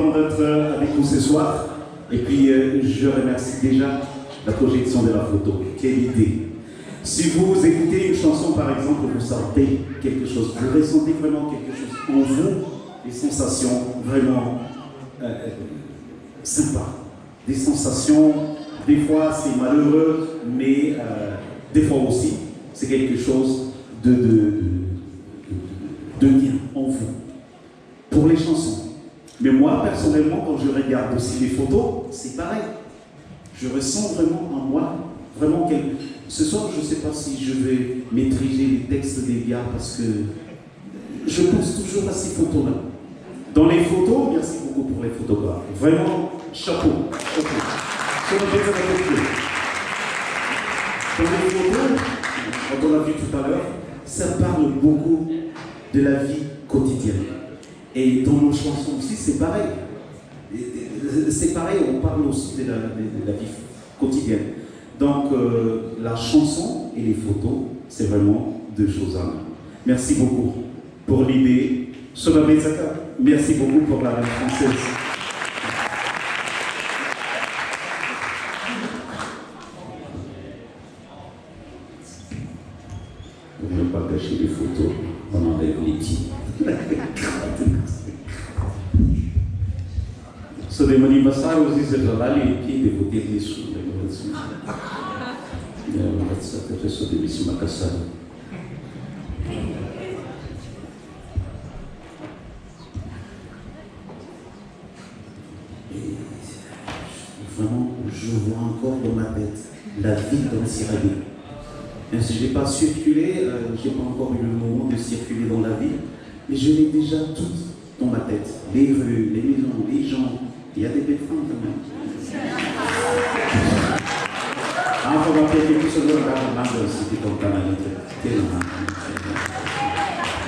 content d'être avec vous ce soir. Et puis, je remercie déjà la projection de la photo. Quelle idée! Si vous écoutez une chanson, par exemple, vous sentez quelque chose, vous ressentez vraiment quelque chose en vous, des sensations vraiment sympas. Des sensations, des fois c'est malheureux, mais des fois aussi, c'est quelque chose de bien en vous. Pour les chansons. Mais moi, personnellement, quand je regarde aussi les photos, c'est pareil. Je ressens vraiment en moi, vraiment quelque... Ce soir, je ne sais pas si je vais maîtriser les textes des gars parce que je pense toujours à ces photos-là. Dans les photos, merci beaucoup pour les photographes. Vraiment, chapeau, chapeau. Dans les photos, quand on l'a vu tout à l'heure, ça parle beaucoup de la vie quotidienne. Et dans nos chansons aussi, c'est pareil. C'est pareil, on parle aussi de la vie quotidienne. Donc, la chanson et les photos, c'est vraiment deux choses à l'un. Merci beaucoup pour l'idée. Merci beaucoup pour la langue française. Pour ne pas cacher les photos, on enlève les petits. So the Manimasai was this Rally P, the Votelis. That's the rest of the Misimakasai. Vraiment, je vois encore dans ma tête la vie dans Sirabé. Même si je n'ai pas circulé, je n'ai pas encore eu le moment de circuler dans la ville, mais je l'ai déjà tout dans ma tête. Les rues, les maisons, les gens. Il y a des belles femmes quand même. Ah, on va faire quelque chose de grave aussi, comme canalité.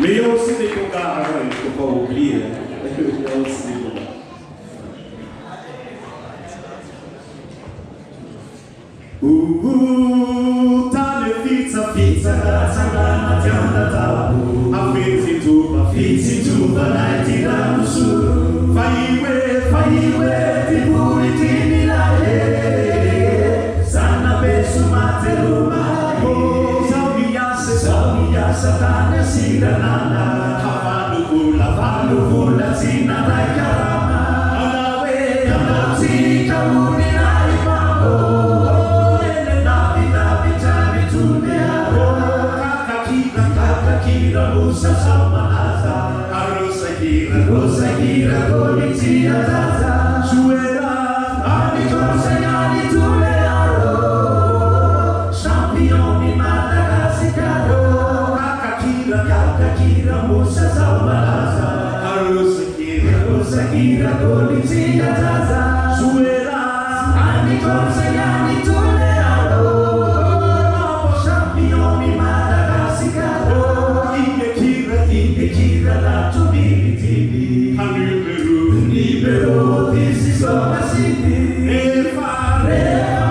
Mais il y a aussi des cocards, il ne faut pas oublier. Il y a aussi des cocards. Tale pizza sangana tianda tabu afiti tuba naitira musuru faiwe tiburi tinilaye sana besu materuma sauya satana siranana havanu kula zina raikarama alawe kamati kamuni naibabo Rosa Samanaza, Rosa Gira, Golizia Zaza, Suera, Ani Tulearo, Championi Madagasicaro, Kakakira, Rosa Samanaza, Rosa Gira, Golizia Zaza, Suera, Ani Tulearo, Championi Madagasicaro. Kira la tumiti, libero di si somasiti, e fare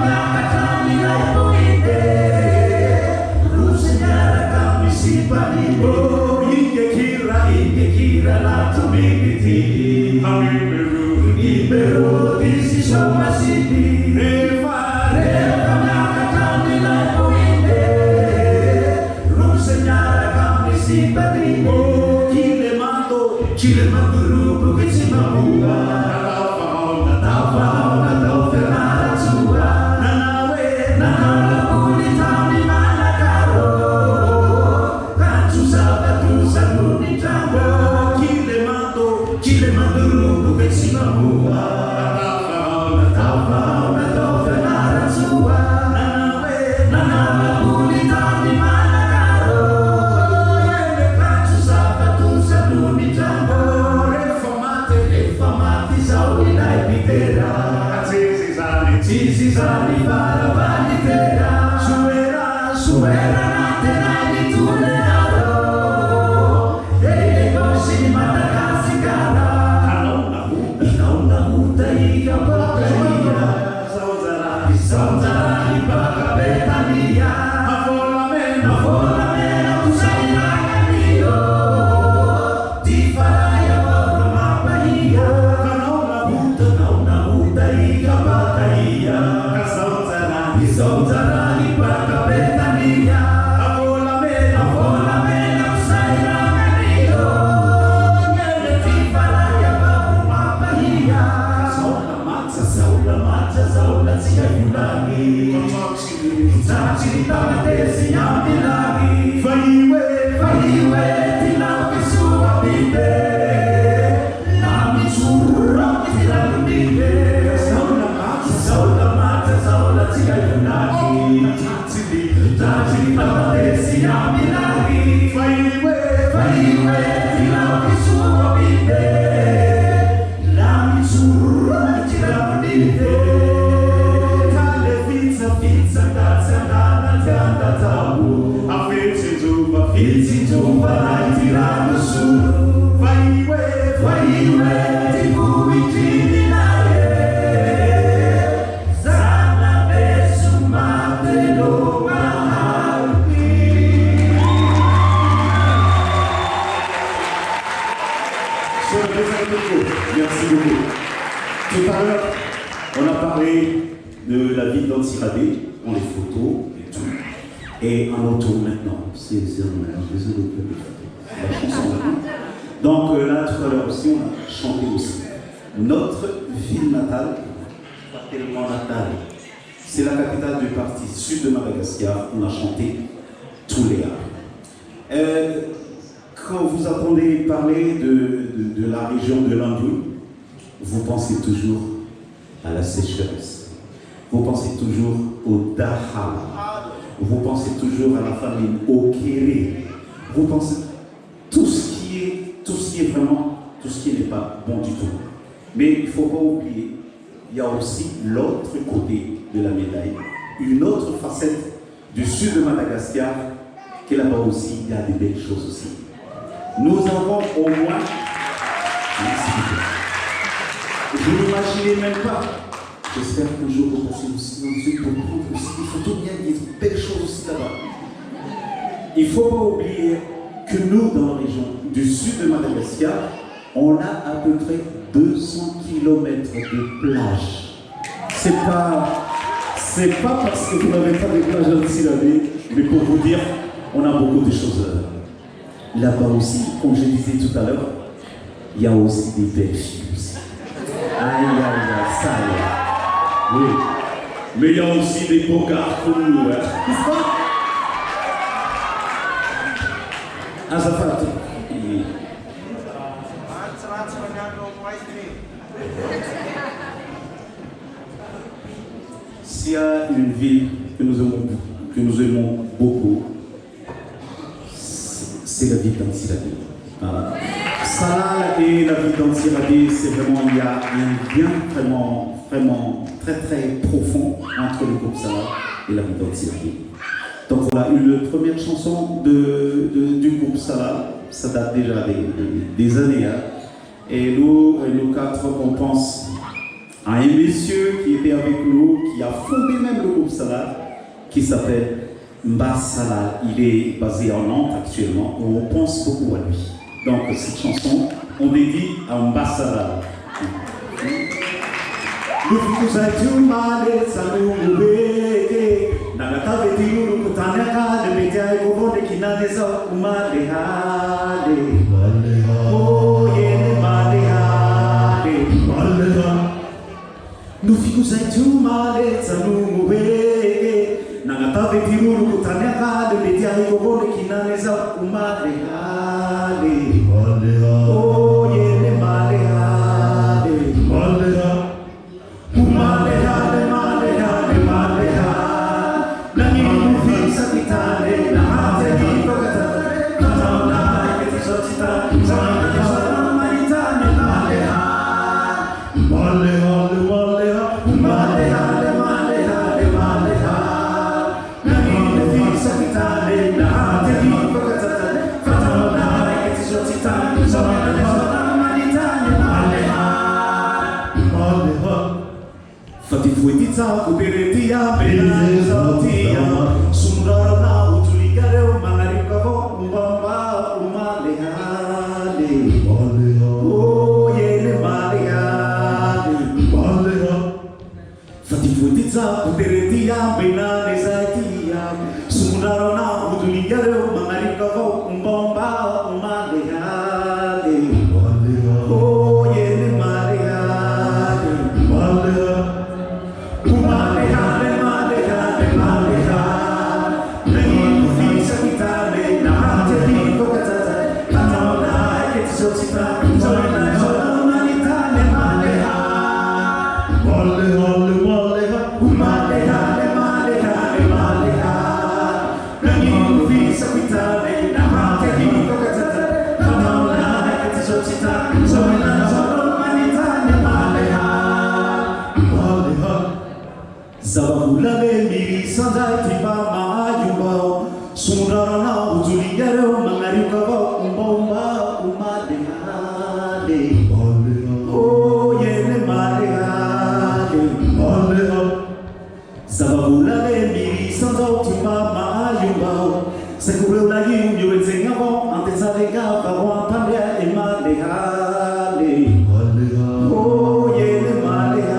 la catani la pointe, rusegnare cambi si panico, Kira la tumiti, libero di si somasiti, e fare la catani la pointe, rusegnare cambi si panico. Chile Manduru, che si mamma, Natao Ferrara Sua, Nana Pulitani Manacaro, Cantu Sabatu Saluni Tango, Chile Manduru, che si mamma, Natao Ferrara Sua, Nana Pulitani Manacaro, Cantu Sabatu Saluni Tango. Sisani para valitera, suera natena di Tulearo, e le cose di Madagascar, una muta e a porcaria, Sauzara di Bacabetania, Afolamena, tu sei raganio, ti farai a una mappaia. Merci beaucoup. Tout à l'heure, on a parlé de la vie d'Antiradé, on les photos et tout. Et on retourne maintenant. C'est désolé la chanson maintenant. Donc là, tout à l'heure aussi, on a chanté aussi. Notre ville natale, tellement natale, c'est la capitale du parti sud de Madagascar. On a chanté tous les gars. Quand vous entendez parler de la région de l'Anjou, vous pensez toujours à la sécheresse. Vous pensez toujours au Dahal. Vous pensez toujours à la famine, au Kéré. Vous pensez tout ce qui est vraiment, tout ce qui n'est pas bon du tout. Mais il ne faut pas oublier, il y a aussi l'autre côté de la médaille, une autre facette du sud de Madagascar, qui là-bas aussi, il y a des belles choses aussi. Nous avons au moins, je n'imaginais même pas, j'espère qu'un jour vous passez aussi dans le sud pour prendre aussi des photos, il y a des belles choses aussi là-bas. Il ne faut pas oublier que nous, dans la région du sud de Madagascar, on a à peu près 200 km de plage. C'est pas parce que vous n'avez pas de plage en Syrie, mais pour vous dire, on a beaucoup de choses là-bas aussi. Comme je disais tout à l'heure, il y a aussi des belles filles aussi. Aïe, aïe, aïe, ça y est. Oui. Mais il y a aussi des beaux gars comme nous, hein. N'est-ce pas? Azafat. S'il y a une ville que nous aimons beaucoup, c'est la ville d'Antiradé. Salal et la ville d'Antiradé, c'est vraiment, il y a un lien vraiment très profond entre le groupe Salal et la ville d'Antiradé. Donc voilà, une première chanson du groupe Salal, ça date déjà des années. Hein. Et nous quatre, on pense à un monsieur qui était avec nous, qui a fondé même le groupe Salal, qui s'appelle Mba Salal. Il est basé en Nantes actuellement, on pense beaucoup à lui. Donc cette chanson, on dédie à Mba Salal. Nous ficus aí de uma letra no moe, na gata vetiruru kutanyaka de betia igobone kinaneza umare hale, oh yele male hale, umale hale male hale, na nini fixa kitale na hate ni kokata, katana ke tisotita, zana maritane male hale, male hale. Fatifuetita kuberetia benazatia sundara na utuligare manarikavo umbamba umalehale oh yele malehale Kifutitsa kuteretia bina nezatia Sumunarona udulingaro mangarika vau umbomba umadehade Oh yene madehade Umadehade madehade madehade Nani kufisa kitale na hate viko katata Kataona ketizotita Zoena zoena nitane madehade Zabahulale miri sandai tiba maayumbao Sundarana uzulingaro mangarikava umbaumba umadehade Oh yene madehade Zabahulale miri sandai tiba maayumbao Sekure lagi umyo zengavo antezadega vavon pandya emadehade Oh yene madehade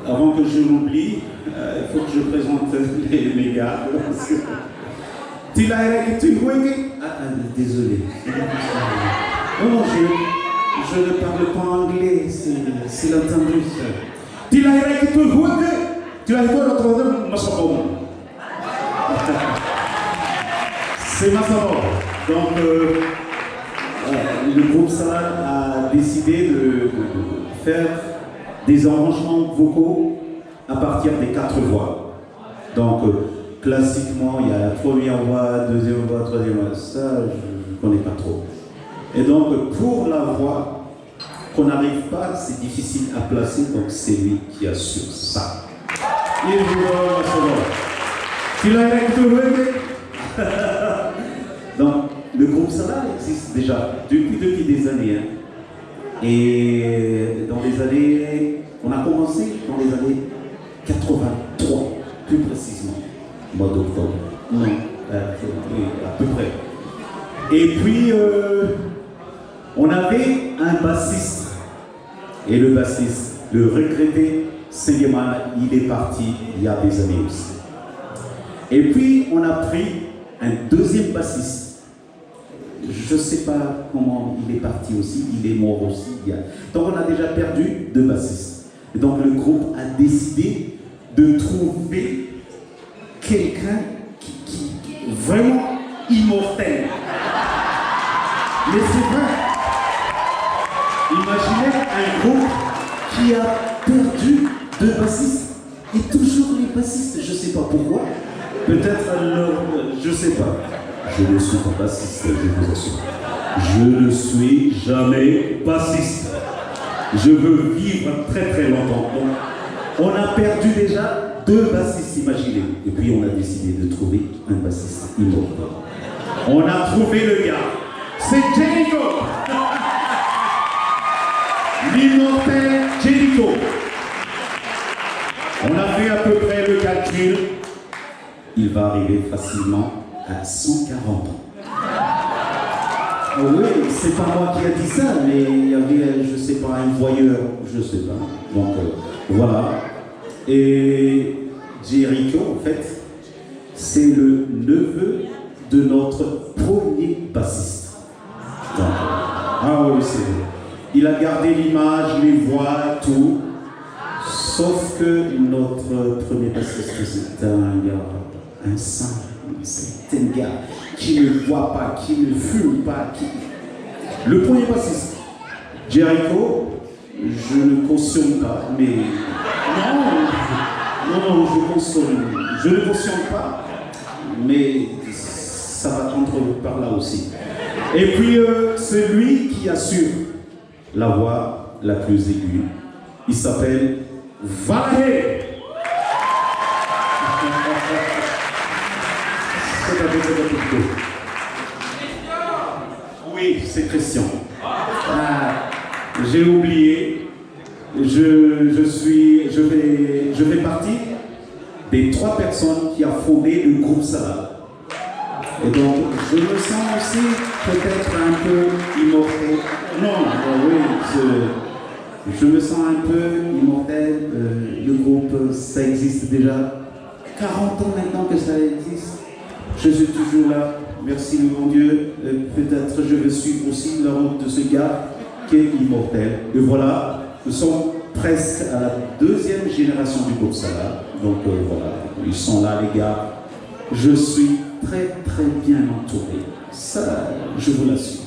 Avant que je l'oublie, il faut que je présente mes gars. Désolé. Non, je ne parle pas anglais, c'est l'entendu. C'est ma faveur. Donc, le groupe Salade a décidé de faire des arrangements vocaux à partir des 4 voix. Donc, classiquement, il y a la première voix, deuxième voix, troisième voix. Ça, je ne connais pas trop. Et donc, pour la voix qu'on n'arrive pas, c'est difficile à placer, donc c'est lui qui assure ça. Il vous Donc, le groupe Salade existe déjà depuis des années. Hein. Et dans les années, on a commencé dans les années 83, plus précisément, mois d'octobre. Non, à peu près. Et puis, on avait un bassiste. Et le bassiste, le regretté Sengeman, il est parti il y a des années aussi. Et puis, on a pris un deuxième bassiste. Je ne sais pas comment il est parti aussi, il est mort aussi. Donc on a déjà perdu 2 bassistes. Et donc le groupe a décidé de trouver quelqu'un qui est vraiment immortel. Mais c'est vrai. Imaginez un groupe qui a perdu 2 bassistes. Et toujours les bassistes, je ne sais pas pourquoi. Peut-être je ne sais pas. Je ne suis pas bassiste, je vous assure. Je ne suis jamais bassiste. Je veux vivre très très longtemps. Donc, on a perdu déjà 2 bassistes, imaginez. Et puis on a décidé de trouver un bassiste immortel. On a trouvé le gars. C'est Jericho. L'immortel Jericho. On a fait à peu près le calcul. Il va arriver facilement à 140 ans. Oh oui, c'est pas moi qui a dit ça, mais il y avait, je sais pas, un voyeur, je sais pas. Donc voilà. Et Jericho, en fait, c'est le neveu de notre premier bassiste. Donc, ah oui, c'est vrai. Il a gardé l'image, les voix, tout. Sauf que notre premier bassiste, c'est un gars, un saint. C'est un gars qui ne boit pas, qui ne fume pas. Le premier bassiste, Jericho, je ne cautionne pas, mais non, je ne cautionne pas, mais ça va contre par là aussi. Et puis celui qui assure la voix la plus aiguë, il s'appelle Valé. Oui, c'est Christian. J'ai oublié. Je fais partie des 3 personnes qui a fondé le groupe Salade. Et donc, je me sens aussi peut-être un peu immortel. Non, oui, je me sens un peu immortel. Le groupe, ça existe déjà 40 ans maintenant que ça existe. Je suis toujours là. Merci mon Dieu. Peut-être je vais suivre aussi la route de ce gars qui est immortel. Et voilà, nous sommes presque à la 2e génération du groupe Salade. Donc voilà, ils sont là les gars. Je suis très très bien entouré. Ça, je vous l'assure.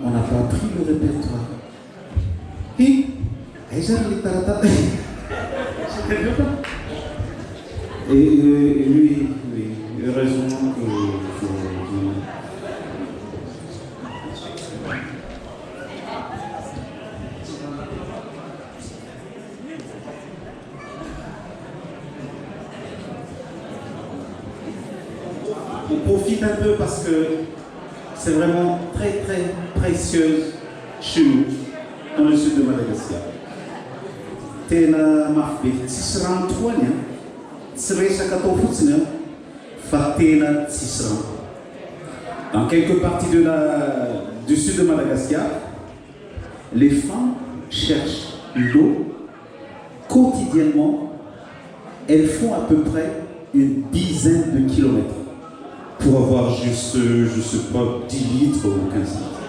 On n'a pas pris le répertoire. lui, oui, heureusement que on profite un peu parce que c'est vraiment très très précieux chez nous, dans le sud de Madagascar. Tena mafy be tsisy rano toany a, tsy resaka atao fotsiny a, fa tena tsisy rano. Dans quelques parties du sud de Madagascar, les femmes cherchent l'eau quotidiennement. Elles font à peu près une dizaine de kilomètres pour avoir juste, je ne sais pas, 10 litres ou 15 litres.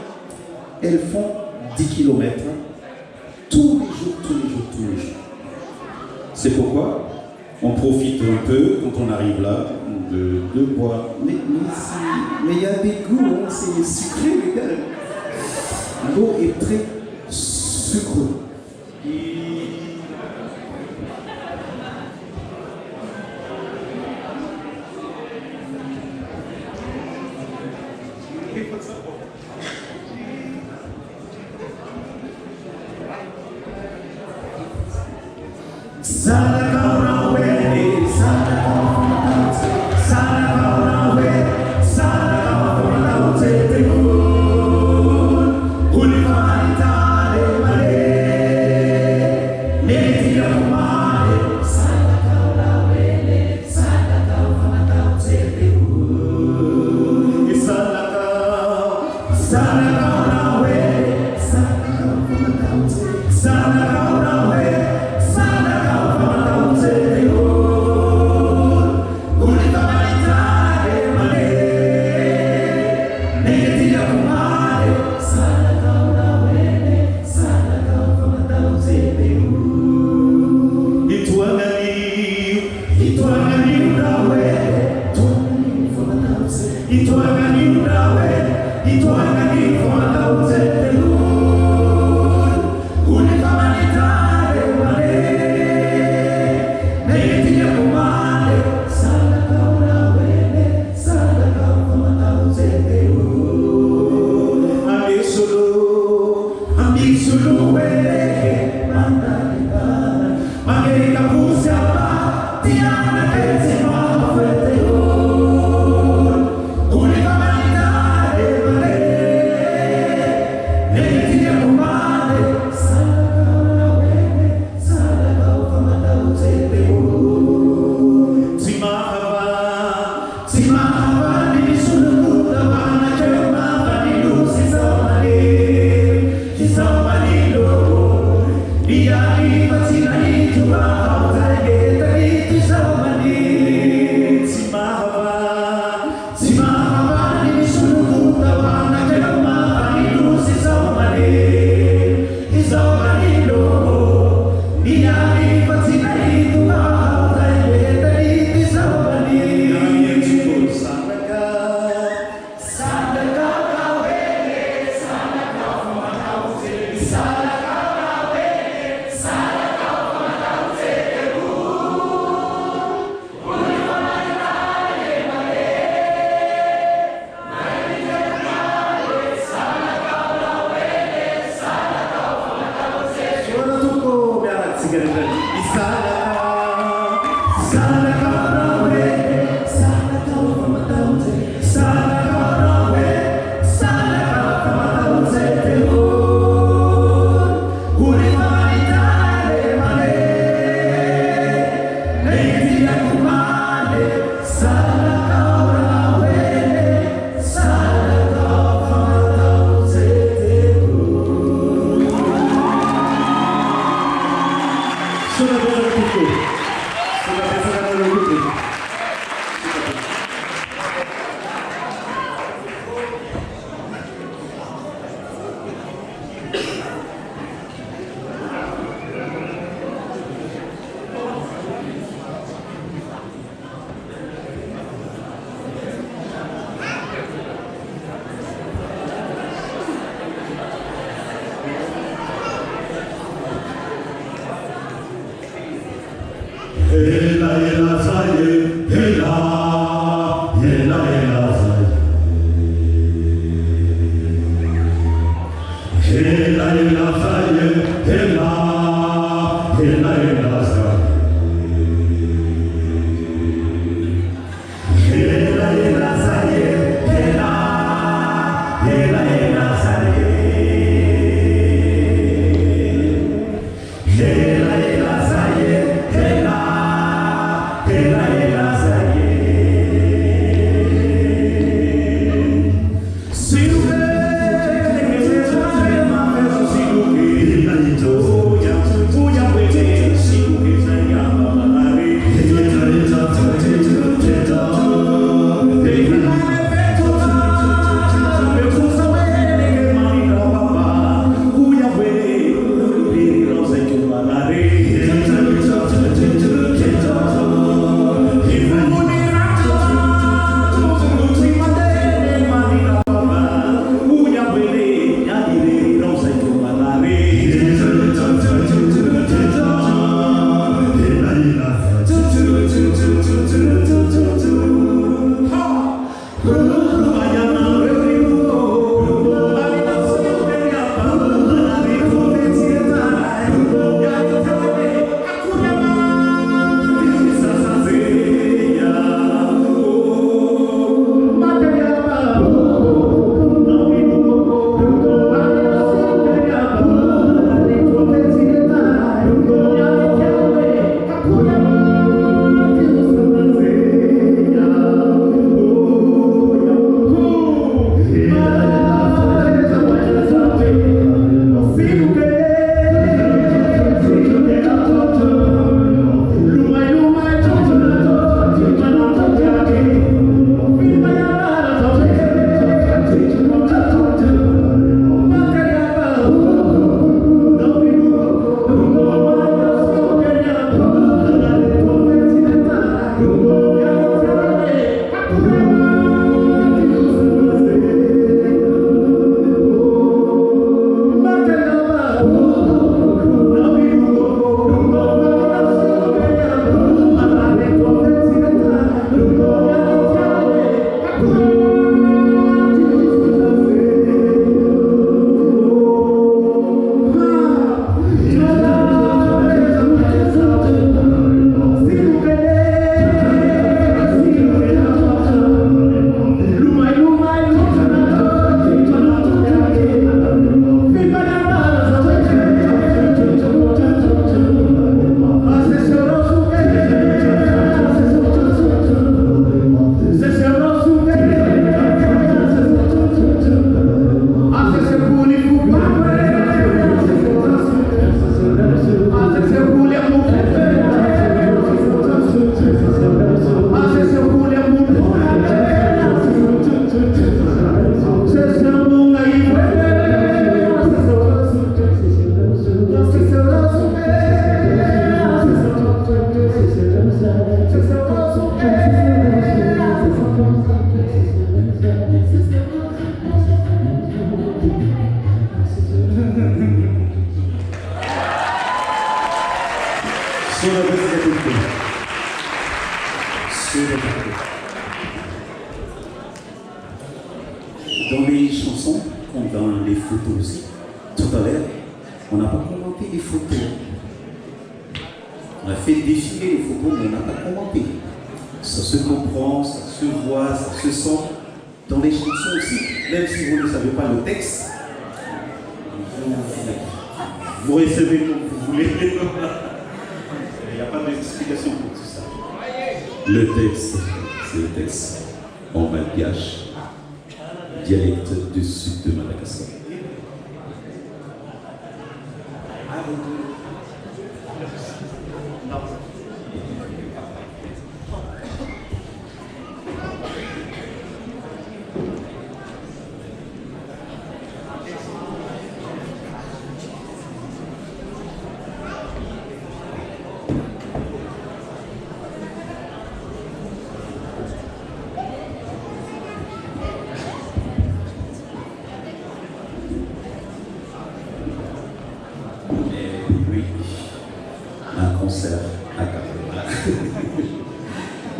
Elles font 10 kilomètres tous les jours, tous les jours, tous les jours. C'est pourquoi on profite un peu, quand on arrive là, de boire. Mais il y a des goûts, hein, c'est sucré, les gars. L'eau est très sucrée. Iya, iya, iya, iya, iya, iya, iya, iya, iya, iya, iya, se regarder. Dans les chansons, comme dans les photos aussi, tout à l'heure, on n'a pas commenté les photos. On a fait défiler les photos, mais on n'a pas commenté. Ça se comprend, ça se voit, ça se sent dans les chansons aussi. Même si vous ne savez pas le texte, vous recevez comme vous voulez. Il n'y a pas d'explication pour tout ça. Le texte, c'est le texte en malgache, dialecte du sud de Madagascar.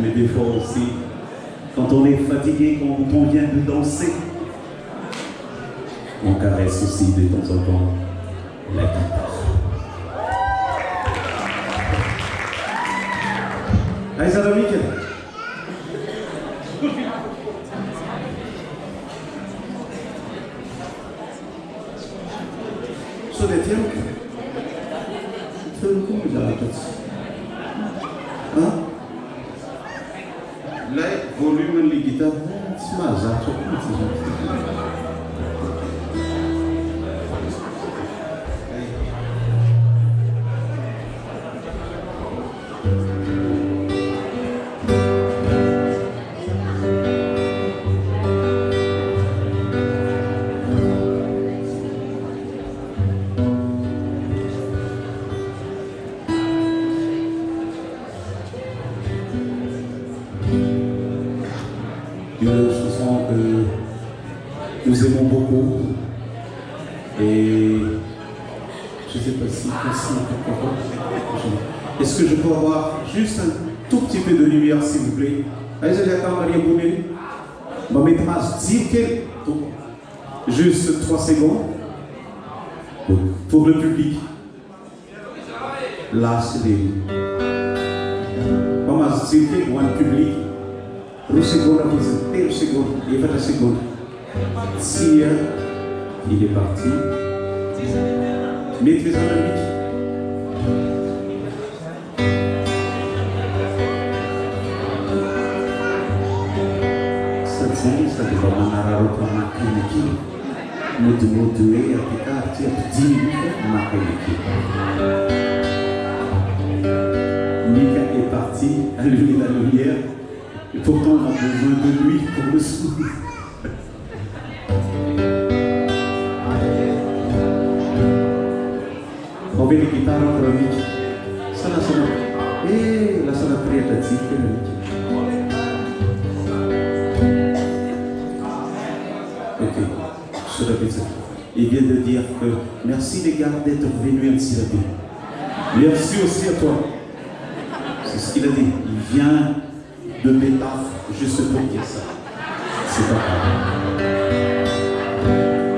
Mais des fois aussi, quand on est fatigué, quand on vient de danser, on caresse aussi de temps en temps la guitare. Allez, ça va, Michael. So des tiens. C'est le coup, il a la tête. Hein? Là, volume de la guitare, c'est mal, ça. Une chanson que nous aimons beaucoup et je ne sais pas si est-ce que je peux avoir juste un tout petit peu de lumière s'il vous plaît? Juste 3 secondes pour le public. Là c'est des on va dire pour un public. Une seconde, une seconde, il va la seconde. Si il est parti, mettez-en la musique. Ça devrait m'en pour ma clinique. Nous devons tuer à partir de 10 minutes ma clinique. Mika est parti, allumer la lumière. Et pourtant, on a besoin de lui pour le sourire. On met les guitares en chronique. Ça, là, ça va. Et là, ça va très pratique. Ok, je répète ça. Il vient de dire que merci les gars d'être venus ainsi rapide. Merci aussi à toi. C'est ce qu'il a dit. Il vient de métaphore, juste pour dire ça. C'est pas grave.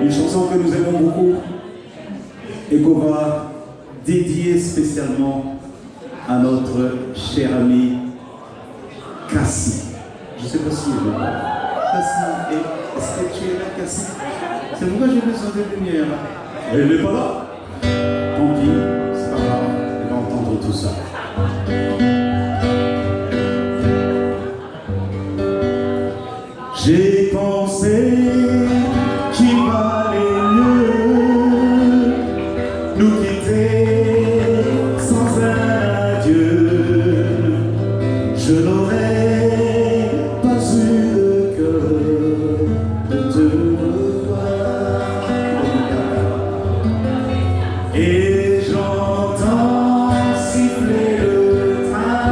Une chanson que nous aimons beaucoup et qu'on va dédier spécialement à notre cher ami Cassie. Je ne sais pas si elle est là. Cassie, est-ce que tu es là, Cassie? C'est pourquoi j'ai besoin de lumière. Elle n'est pas là. Tant pis, c'est pas grave. Elle va entendre tout ça. J'ai pensé qu'il valait mieux nous quitter sans un adieu. Je n'aurais pas eu le cœur de te revoir. Et j'entends siffler le train.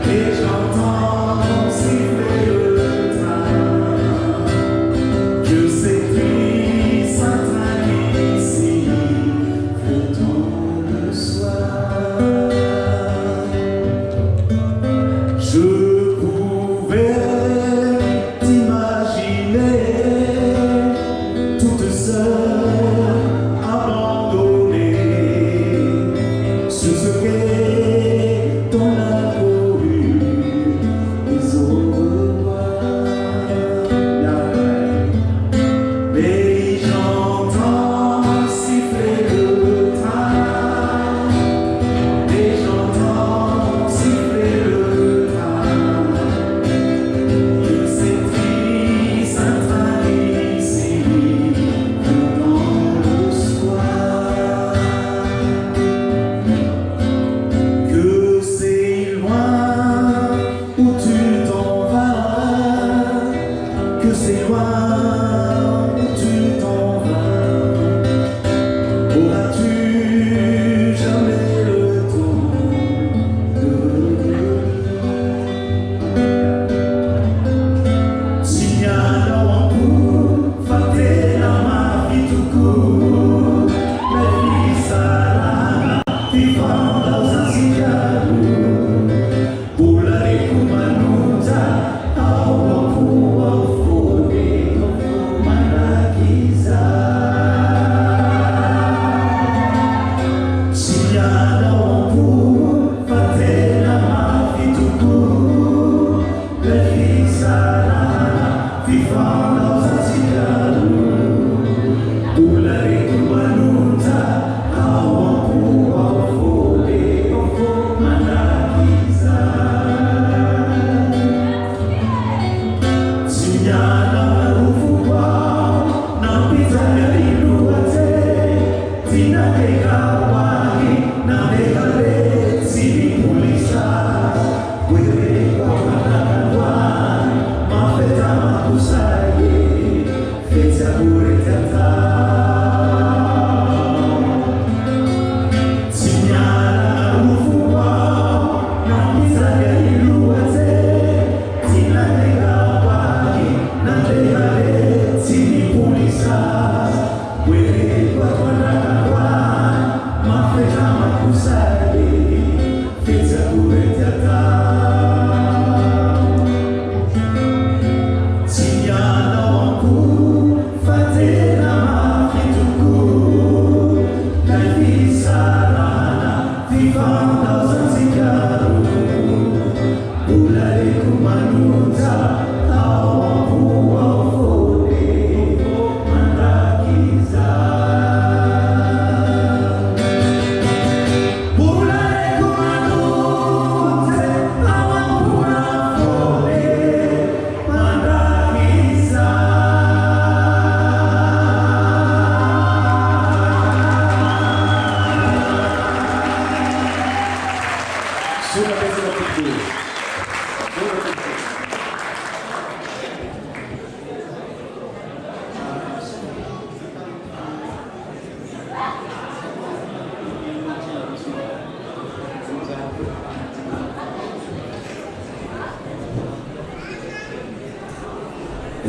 Et j'entends siffler le train.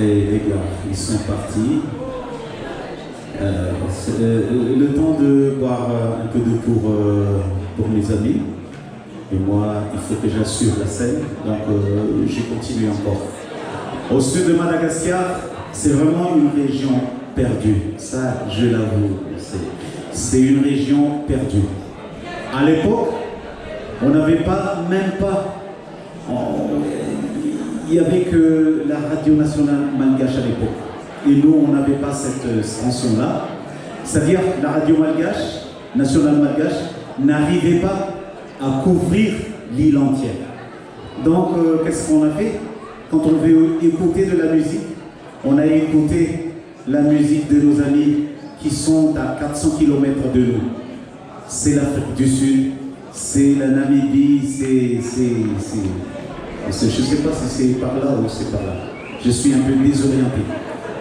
Et les gars, ils sont partis. Le temps de boire un peu de pour mes amis. Et moi, il faut que j'assure la scène. Donc, j'ai continué encore. Au sud de Madagascar, c'est vraiment une région perdue. Ça, je l'avoue. C'est une région perdue. À l'époque, on n'avait même pas... Il n'y avait que la radio nationale malgache à l'époque. Et nous, on n'avait pas cette extension-là. C'est-à-dire, la radio malgache, nationale malgache, n'arrivait pas à couvrir l'île entière. Donc, qu'est-ce qu'on a fait? Quand on veut écouter de la musique, on a écouté la musique de nos amis qui sont à 400 km de nous. C'est l'Afrique du Sud, c'est la Namibie, je ne sais pas si c'est par là ou c'est par là. Je suis un peu désorienté.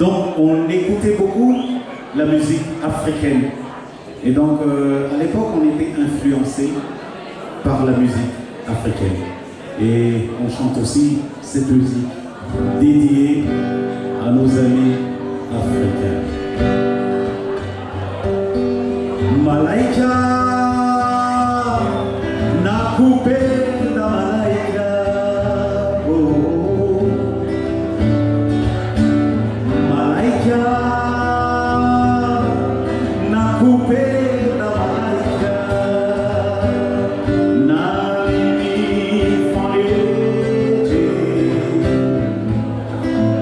Donc, on écoutait beaucoup la musique africaine. Et donc, à l'époque, on était influencé par la musique africaine. Et on chante aussi cette musique dédiée à nos amis africains. Malaika, na coupé da Malaika.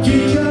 Chicha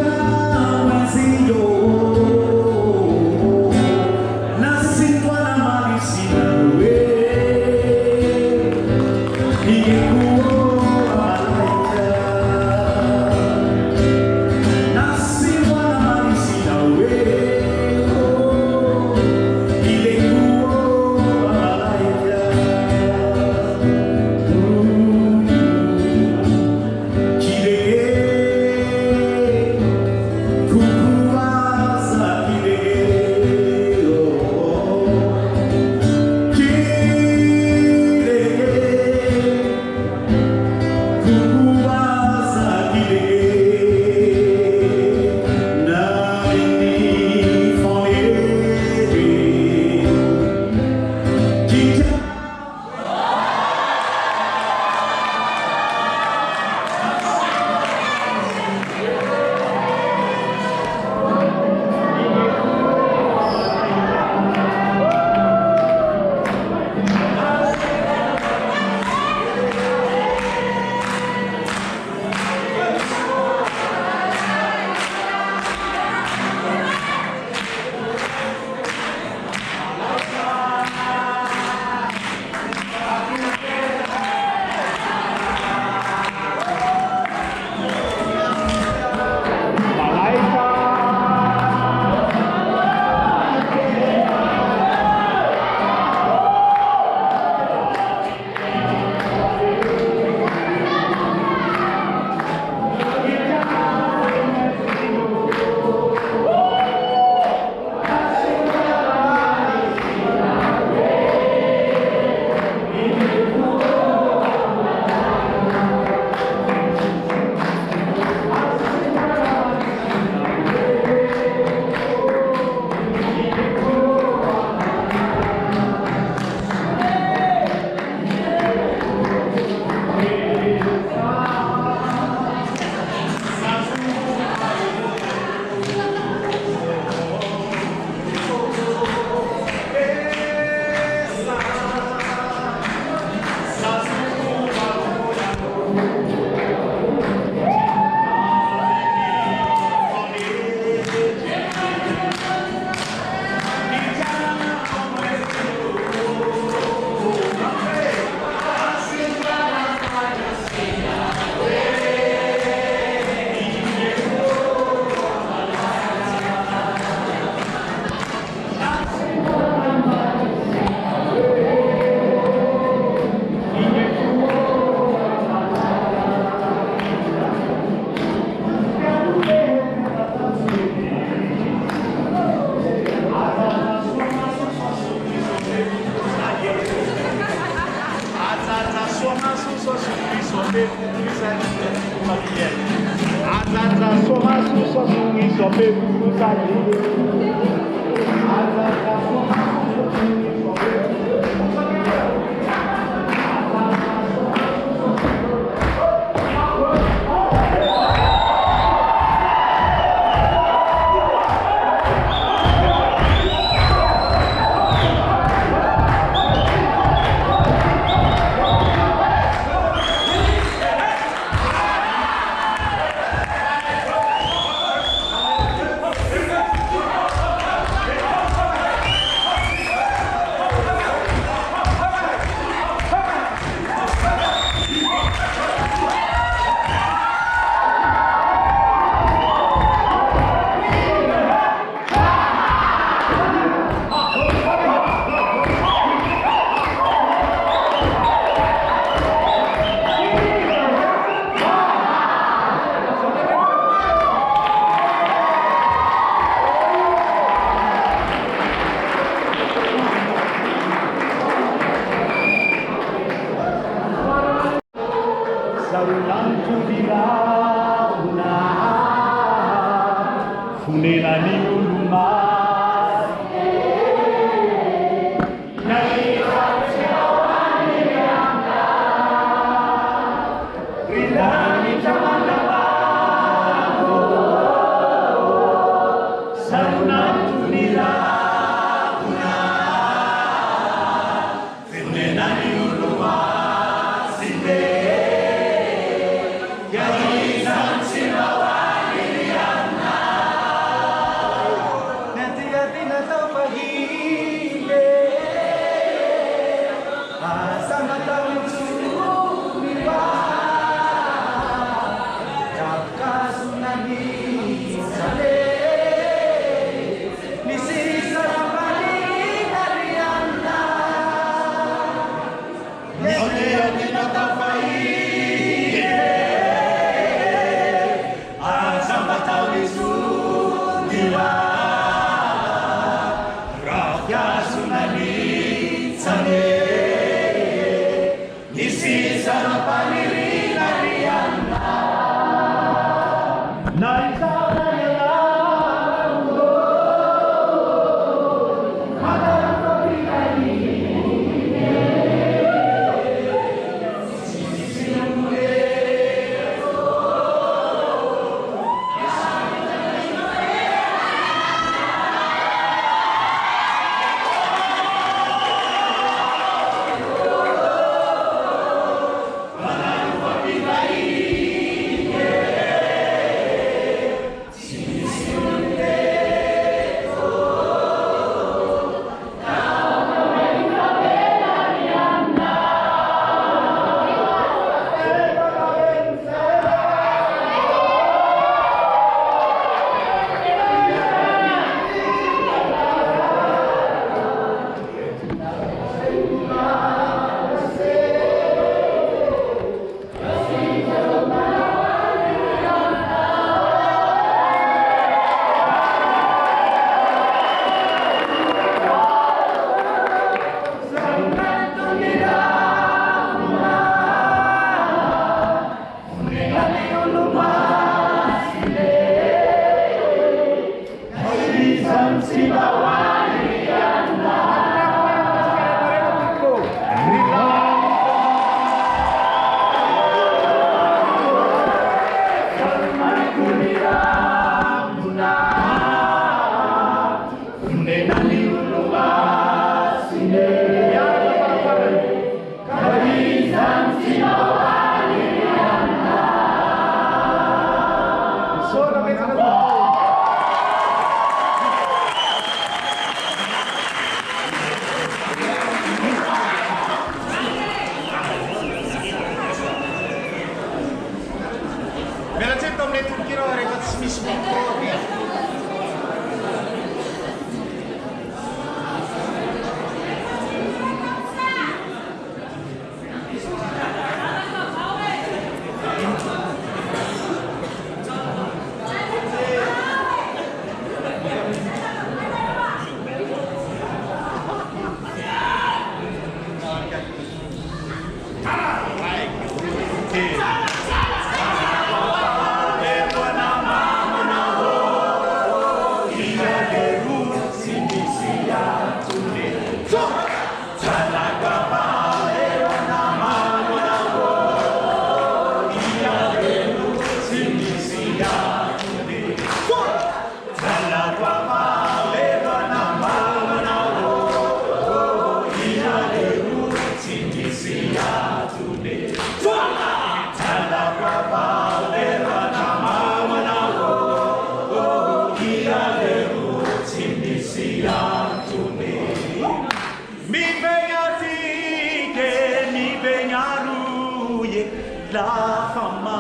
fama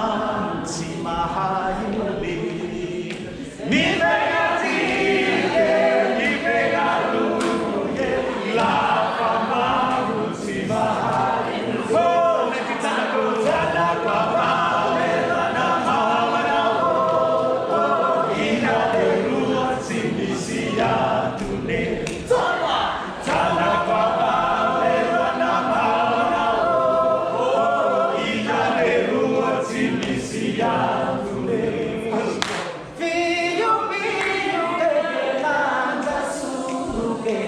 mtima hayuli nimegatike nimegaluye la fama mtima hayuli oh nekitana kutana kwa pale na mama na oh ina derua simisia tune tana tana kwa pale na mama na oh ina derua simisia tune fiyo fiyo kelanda suke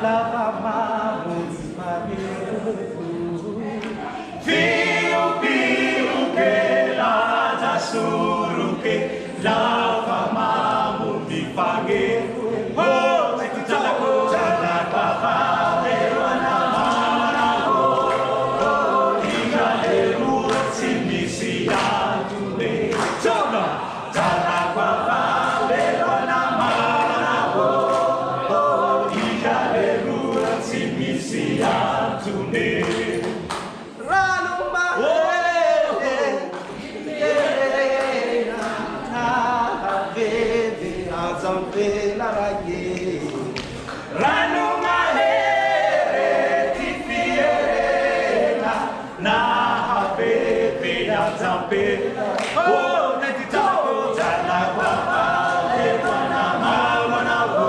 la mama mtima fiyo fiyo kelanda suke la mama mtima oh nekutana kutana kwa pale na mama na oh ina derua simisia tune tana tana kwa pale na mama na oh ina derua simisia tune ranuma ranuma tifiena na habibi azambe oh netitako tana kwa pale na mama na oh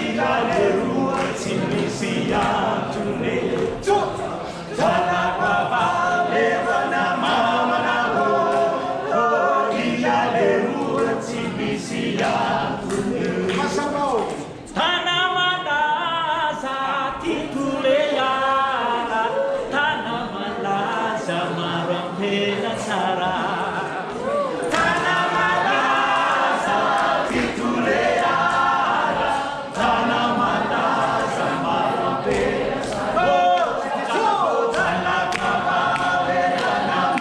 ila derua simisia tune tana kwa pale na mama na oh ila derua simisia tune Tana malasa tituleana Tana malasa marampela sara Tana malasa tituleana Tana malasa marampela sara Oh, tana kapale na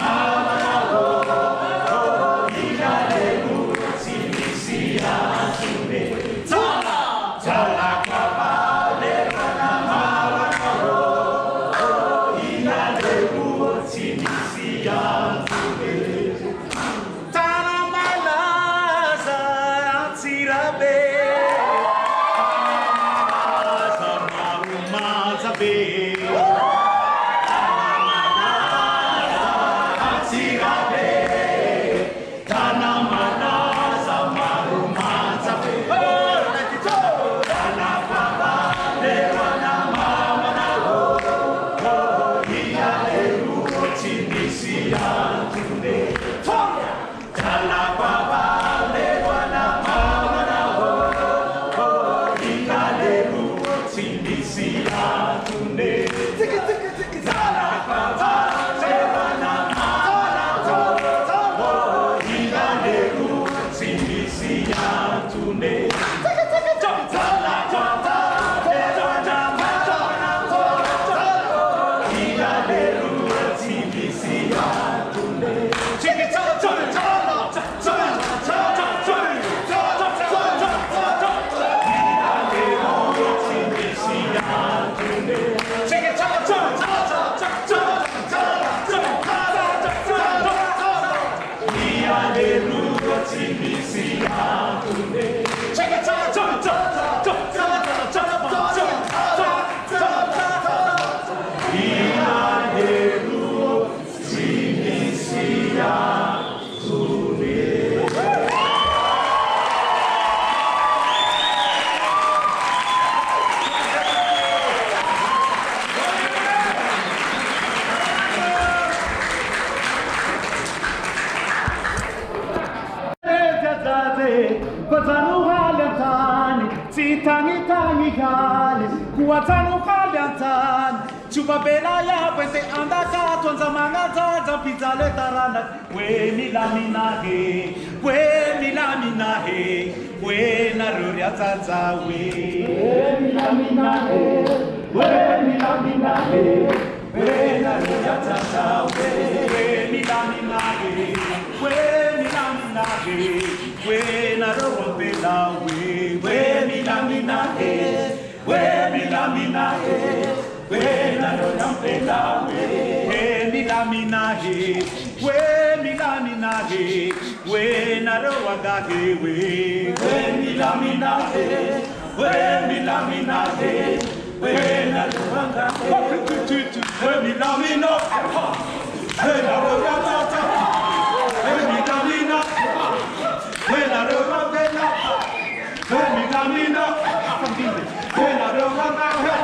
mama na oh ila derua simisia tune Tala kapale na mama na oh ina derua simisia tune Tana malasa tirabe Tana malasa be tirabe Tana malasa marumaza be Kuatanu haliantani, tangi hali, kuatanu haliantani, chupa bela ya pwente andaka, tuanza mangaza, pizza le tarana, we milaminahe, we naruria zaza, we milaminahe, we naruria zaza, we milaminahe, we na rompela we milamina we na rompela we milamina he, we milamina he, we narowaga he, we milamina he, we milamina he, we narowaga he, we milamina, we narowaga, we milamina, we narowaga, we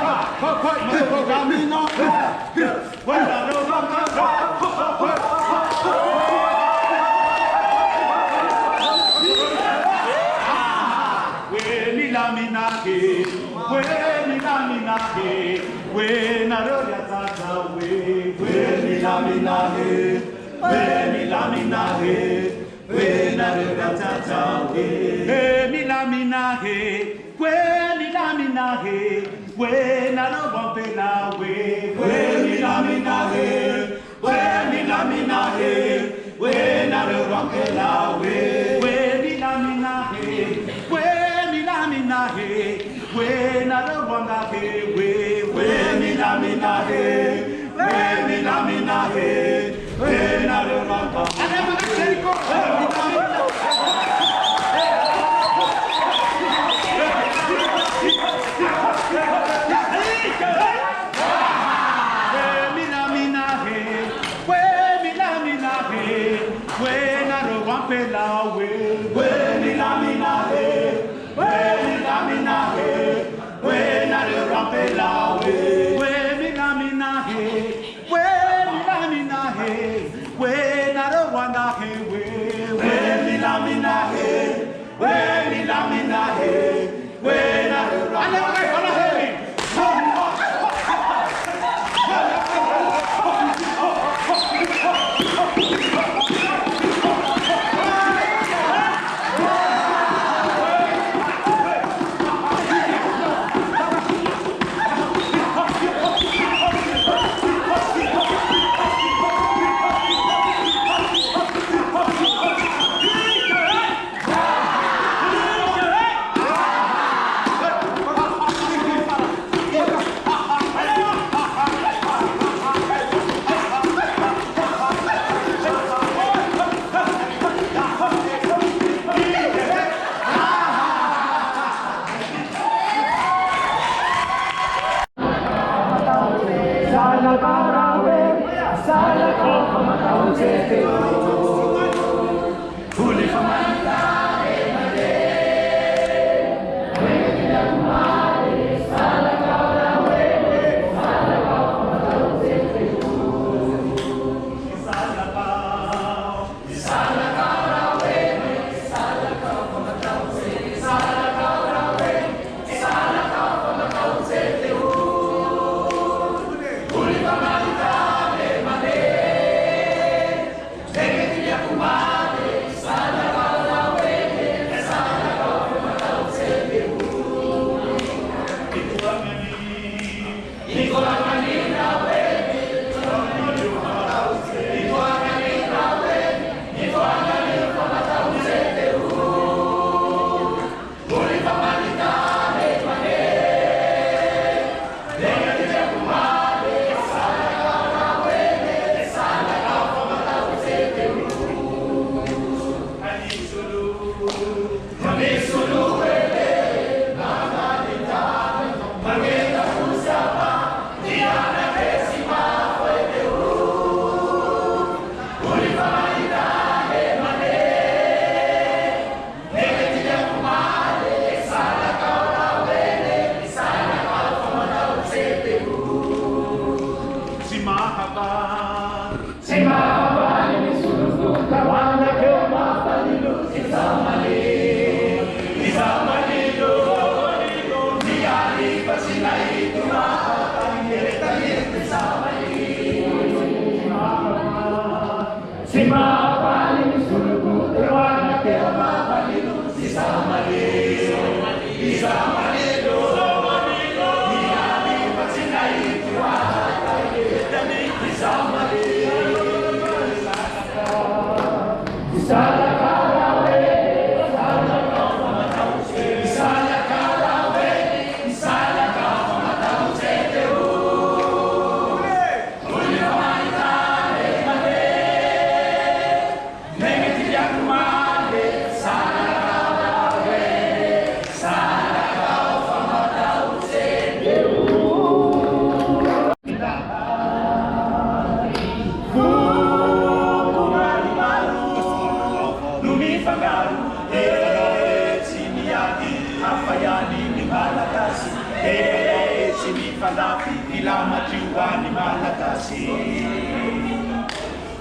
milamina, we Lamatiwani Malakasi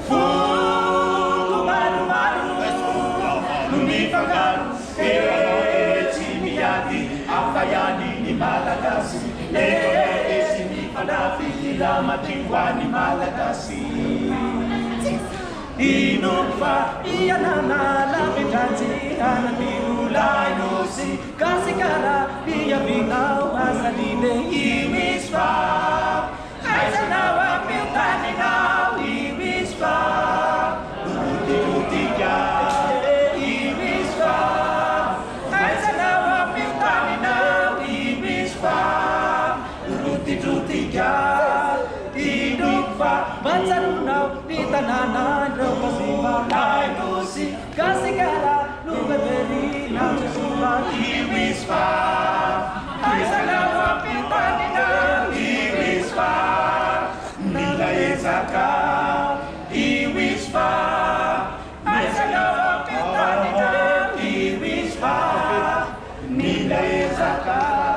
Fuku Maru Maru Lumifagaru Timiadi Afayani ni Malakasi Sini Fadafi Lamatiwani Malakasi Inufa Iyanana Lamitati Anabirulai Nusi Kasikara Iya Vinau Asadine Imispa Aizanawa Miltani Now Imispa Utika Imispa Aizanawa Miltani Now Imispa Utika Inufa Manzarunau Nitanana Rokasiva Nusi Kasikara Nubeberi Natusuma Imispa Aizanawa Miltanina Imispa Nila Ezaka Imispa Aizanawa Miltanina Imispa Nila Ezaka